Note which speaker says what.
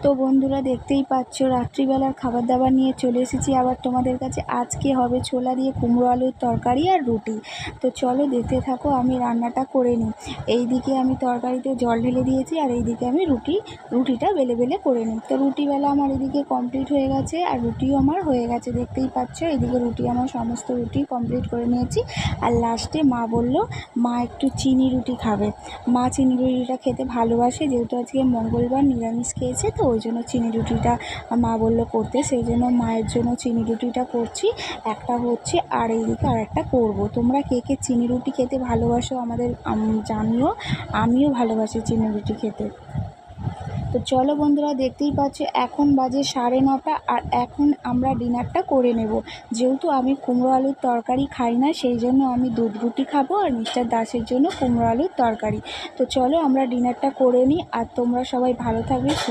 Speaker 1: তো বন্ধুরা দেখতেই পাচ্ছ রাত্রিবেলার খাবার দাবার নিয়ে চলে এসেছি আবার তোমাদের কাছে। আজকে হবে ছোলা দিয়ে কুমড়ো আলুর তরকারি আর রুটি। তো চলো দেখতে থাকো, আমি রান্নাটা করে নিই। এইদিকে আমি তরকারিতে জল ঢেলে দিয়েছি আর এইদিকে আমি রুটিটা বেলে বেলে করে নিই। তো রুটি বেলা আমার এদিকে কমপ্লিট হয়ে গেছে আর রুটিও আমার হয়ে গেছে, দেখতেই পাচ্ছ। এইদিকে রুটি আমার সমস্ত রুটি কমপ্লিট করে নিয়েছি। আর লাস্টে মা বলল মা একটু চিনি রুটি খাবে। মা চিনি রুটিটা খেতে ভালোবাসে, যেহেতু আজকে মঙ্গলবার নিরামিষ খেয়েছে, তো ওই জন্য চিনি রুটিটা মা বললো করতে, সেই জন্য মায়ের জন্য চিনি রুটিটা করছি। একটা হচ্ছে আর এইদিকে আর একটা করবো। তোমরা কে কে চিনি রুটি খেতে ভালোবাসো আমাদের জানিও। আমিও ভালোবাসি চিনি রুটি খেতে। তো চলো বন্ধুরা, দেখতেই পাচ্ছ এখন বাজে 9:30 আর এখন আমরা ডিনারটা করে নেব। যেহেতু আমি কুমড়ো আলুর তরকারি খাই না, সেই জন্য আমি দুধ রুটি খাবো আর মিস্টার দাসের জন্য কুমড়ো আলুর তরকারি। তো চলো আমরা ডিনারটা করে নিই। আর তোমরা সবাই ভালো থাকবে।